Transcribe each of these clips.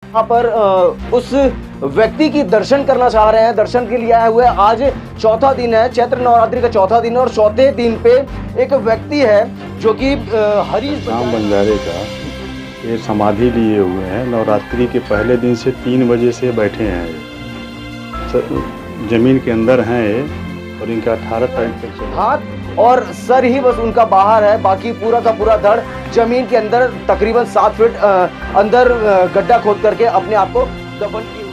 यहाँ पर उस व्यक्ति की दर्शन करना चाह रहे हैं, दर्शन के लिए आए हुए। आज चौथा दिन है, चैत्र नवरात्रि का चौथा दिन है और चौथे दिन पे एक व्यक्ति है जो कि हरीश राम बंजारे का ये समाधि लिए हुए हैं। नवरात्रि के पहले दिन से 3 बजे से बैठे हैं, जमीन के अंदर हैं ये, और इनका 18 तारीख तक हाथ और सर ही बस उनका बाहर है, बाकी पूरा का पूरा धड़ जमीन के अंदर तकरीबन 7 फीट अंदर गड्ढा खोद करके अपने आप को दफन किए हुए।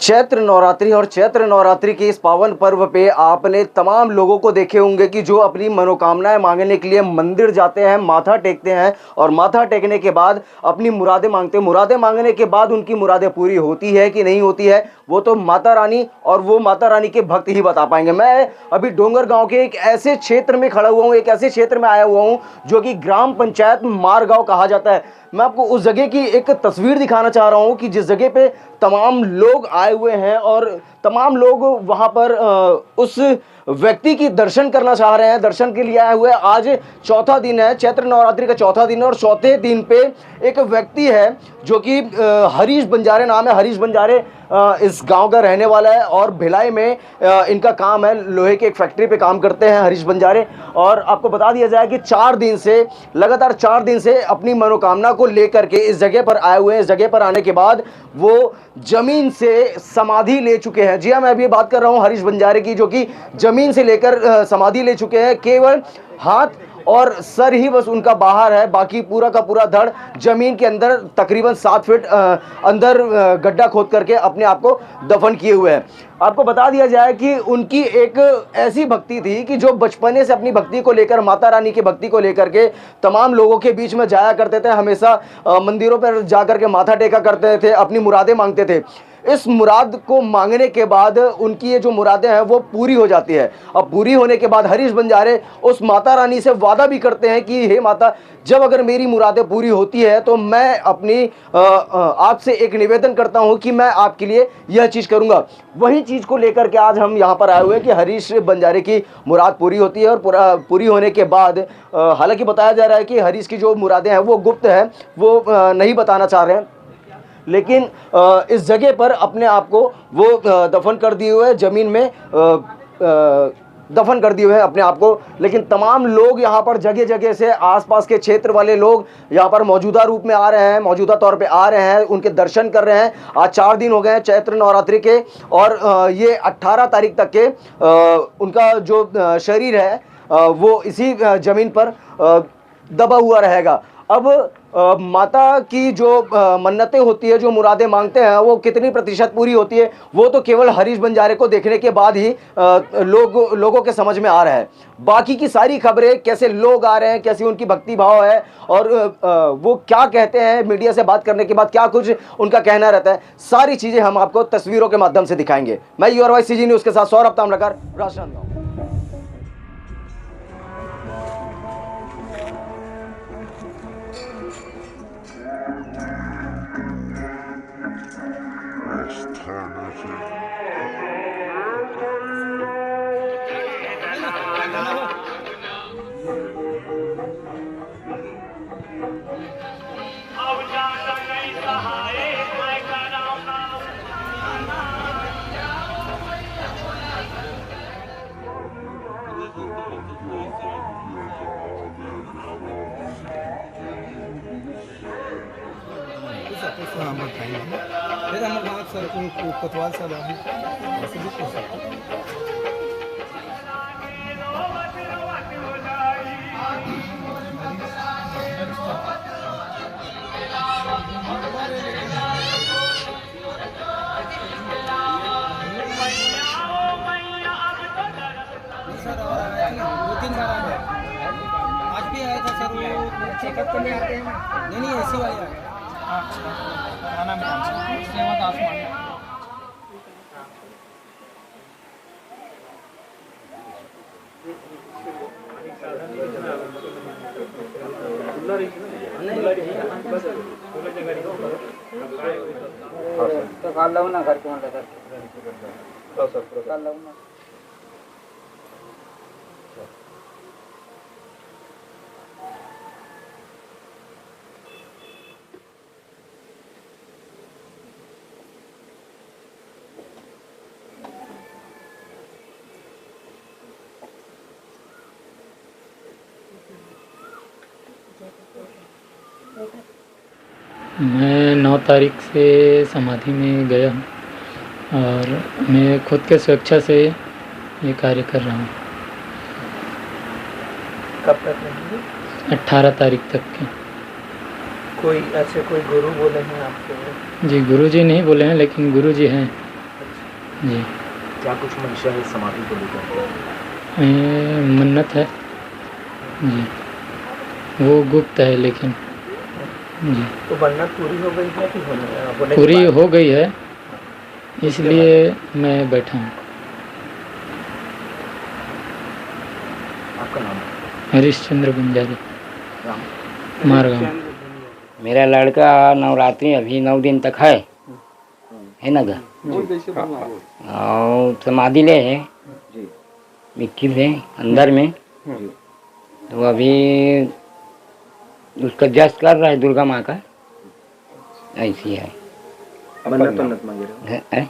चैत्र नवरात्रि और चैत्र नवरात्रि के इस पावन पर्व पे आपने तमाम लोगों को देखे होंगे कि जो अपनी मनोकामनाएं मांगने के लिए मंदिर जाते हैं, माथा टेकते हैं और माथा टेकने के बाद अपनी मुरादें मांगते हैं। मुरादें मांगने के बाद उनकी मुरादें पूरी होती है कि नहीं होती है वो तो माता रानी और वो माता रानी के भक्त ही बता पाएंगे। मैं अभी डोंगरगांव के एक ऐसे क्षेत्र में खड़ा हुआ हूँ, एक ऐसे क्षेत्र में आया हुआ हूँ जो कि ग्राम पंचायत मारगांव कहा जाता है। मैं आपको उस जगह की एक तस्वीर दिखाना चाह रहा हूँ कि जिस जगह पे तमाम लोग आए हुए हैं और तमाम लोग वहाँ पर उस व्यक्ति की दर्शन करना चाह रहे हैं, दर्शन के लिए आए हुए। आज चौथा दिन है, चैत्र नवरात्रि का चौथा दिन है और चौथे दिन पे एक व्यक्ति है जो कि हरीश बंजारे नाम है। हरीश बंजारे इस गांव का रहने वाला है और भिलाई में इनका काम है, लोहे की एक फैक्ट्री पे काम करते हैं हरीश बंजारे। और आपको बता दिया जाए कि 4 दिन से लगातार 4 दिन से अपनी मनोकामना को लेकर के इस जगह पर आए हुए हैं। इस जगह पर आने के बाद वो जमीन से समाधि ले चुके हैं। जी हाँ, मैं अभी बात कर रहा हूँ हरीश बंजारे की, जो कि जमीन से लेकर समाधि ले चुके हैं। केवल हाथ और सर ही बस उनका बाहर है, बाकी पूरा का पूरा धड़ जमीन के अंदर तकरीबन 7 फीट अंदर गड्ढा खोद करके अपने आप को दफन किए हुए हैं। आपको बता दिया जाए कि उनकी एक ऐसी भक्ति थी कि जो बचपने से अपनी भक्ति को लेकर, माता रानी की भक्ति को लेकर के तमाम लोगों के बीच में जाया करते थे। हमेशा मंदिरों पर जाकर के माथा टेका करते थे, अपनी मुरादें मांगते थे। इस मुराद को मांगने के बाद उनकी ये जो मुरादें हैं वो पूरी हो जाती है। अब पूरी होने के बाद हरीश बंजारे उस माता रानी से वादा भी करते हैं कि हे माता, जब अगर मेरी मुरादें पूरी होती है तो मैं अपनी आपसे एक निवेदन करता हूं कि मैं आपके लिए यह चीज़ करूंगा। वही चीज़ को लेकर के आज हम यहाँ पर आए हुए हैं कि हरीश बंजारे की मुराद पूरी होती है और पूरी होने के बाद हालांकि बताया जा रहा है कि हरीश की जो मुरादें हैं वो गुप्त है, वो नहीं बताना चाह रहे हैं, लेकिन इस जगह पर अपने आप को वो दफन कर दिए हुए ज़मीन में दफन कर दिए हुए हैं अपने आप को। लेकिन तमाम लोग यहाँ पर जगह जगह से, आसपास के क्षेत्र वाले लोग यहाँ पर मौजूदा रूप में आ रहे हैं, मौजूदा तौर पे आ रहे हैं, उनके दर्शन कर रहे हैं। आज 4 दिन हो गए हैं चैत्र नवरात्रि के और ये 18 तारीख तक के उनका जो शरीर है वो इसी ज़मीन पर दबा हुआ रहेगा। अब माता की जो मन्नतें होती है, जो मुरादें मांगते हैं, वो कितनी प्रतिशत पूरी होती है वो तो केवल हरीश बंजारे को देखने के बाद ही लोगों के समझ में आ रहा है। बाकी की सारी खबरें, कैसे लोग आ रहे हैं, कैसी उनकी भक्ति भाव है और वो क्या कहते हैं, मीडिया से बात करने के बाद क्या कुछ उनका कहना रहता है, सारी चीज़ें हम आपको तस्वीरों के माध्यम से दिखाएंगे। मैं योर वॉइस CG न्यूज़ के साथ सौरभ ताम्रकार, राजनांदगांव। सर कोतवाल साहब ऐसे भी पूछ सकते सर 2-3 बार आ गया, आज भी आया था सर, वो चेकअप करने आते हैं। नहीं ऐसी वाली आ गया। खाना में आसमान तो काल लावू ना घर के म्हणलं तर काल लावू ना। मैं 9 तारीख से समाधि में गया हूँ और मैं खुद के स्वेच्छा से ये कार्य कर रहा हूँ। कब तक रहेंगे? 18 तारीख तक के। कोई ऐसे कोई गुरु बोले हैं आपको? जी, गुरुजी नहीं बोले हैं लेकिन गुरुजी हैं जी। क्या कुछ मंशा है समाधि को लेकर? मन्नत है जी, वो गुप्त है लेकिन जी। तो मन्नत पूरी हो गई है कि होने के पूरी बाद? हो गई है, इसलिए मैं बैठा हूँ। आपका नाम? हरिश्चंद्र बंजारी, मारगांव। मेरा लड़का नवरात्रि अभी 9 दिन तक है ना गा? और समाधि ले है मिक्की से अंदर में, तो अभी उसका जस्ट कर रहा है दुर्गा माँ का, ऐसी है। मन्नत मांगे रहे हो?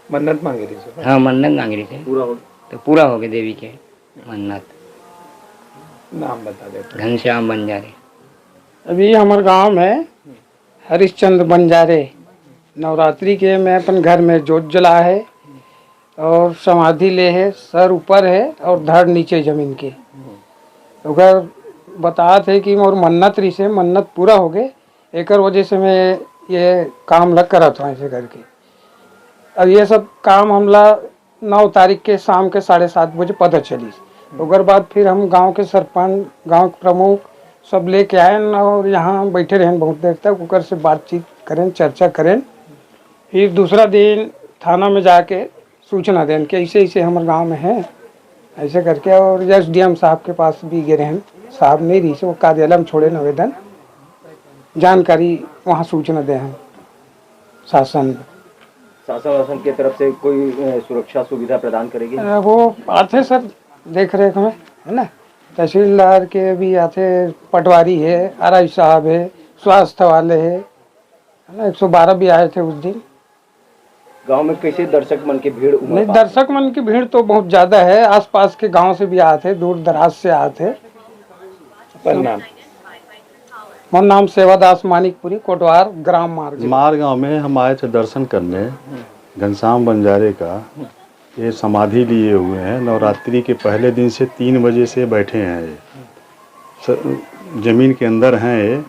मन्नत मांगे रही? हाँ, मन्नत मांग रही थी, पूरा हो? तो पूरा हो गया देवी के मन्नत। नाम बता देते। घनश्याम बंजारे। अभी हमारे गांव में हरिश्चंद्र बंजारे नवरात्रि के मैं अपन घर में जोत जला है और समाधि ले है, सर ऊपर है और धड़ नीचे जमीन के। अगर बता थे कि मोर मन्नत रही से मन्नत पूरा हो गए, एक वजह से मैं ये काम लग करा था ऐसे करके। अब ये सब काम हमला 9 तारीख के शाम के 7:30 बजे पता चली। ओकर बाद फिर हम गांव के सरपंच, गांव के प्रमुख सब लेके आए और यहाँ बैठे रहे बहुत देर तक, ओकर से बातचीत करें, चर्चा करें। फिर दूसरा दिन थाना में जाके सूचना दें कि ऐसे ऐसे हमारे गांव में है ऐसे करके। और SDM साहब के पास भी गए हैं, साहब नहीं रही से वो कार्यालय में छोड़े निवेदन, जानकारी वहाँ सूचना दे हैं शासन शासन की तरफ से कोई सुरक्षा सुविधा प्रदान करेगी? वो आते सर देख रेख में, है ना। तहसीलदार के भी आते, पटवारी है, RI साहब है, स्वास्थ्य वाले है ना, 112 भी आए थे उस दिन। गांव में कैसे दर्शक मन की भीड़ उमड़ नहीं, पाती? दर्शक मन की भीड़ तो बहुत ज्यादा है, आसपास के गांव से भी आते, दूर दराज से आते। नाम? मेरा नाम सेवादास मानिकपुरी, कोटवार ग्राम मार्ग। मारगांव में हम आए थे दर्शन करने घनश्याम बंजारे का। ये समाधि लिए हुए हैं, नवरात्रि के पहले दिन से 3 बजे से बैठे हैं। ये ज़मीन के अंदर हैं ये,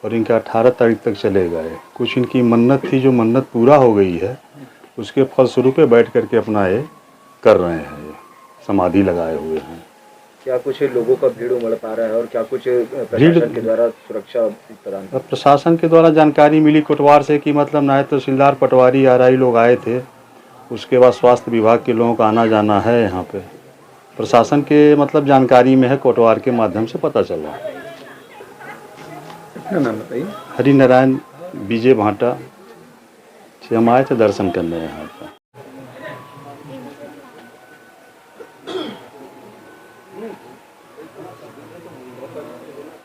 और इनका 18 तारीख तक चलेगा। ये कुछ इनकी मन्नत थी, जो मन्नत पूरा हो गई है, उसके फलस्वरूप बैठ करके अपना ये कर रहे हैं, ये समाधि लगाए हुए हैं। क्या कुछ लोगों का भीड़ उमड़ पा रहा है और क्या कुछ प्रशासन के द्वारा सुरक्षा प्रदान? अब प्रशासन के द्वारा जानकारी मिली कोटवार से कि मतलब नायब तहसीलदार, पटवारी, RI लोग आए थे। उसके बाद स्वास्थ्य विभाग के लोगों का आना जाना है यहाँ पे। प्रशासन के मतलब जानकारी में है, कोटवार के माध्यम से पता चला। नाम बताइए। हरिनारायण विजय भाटा से हम आए थे दर्शन करने यहाँ पर।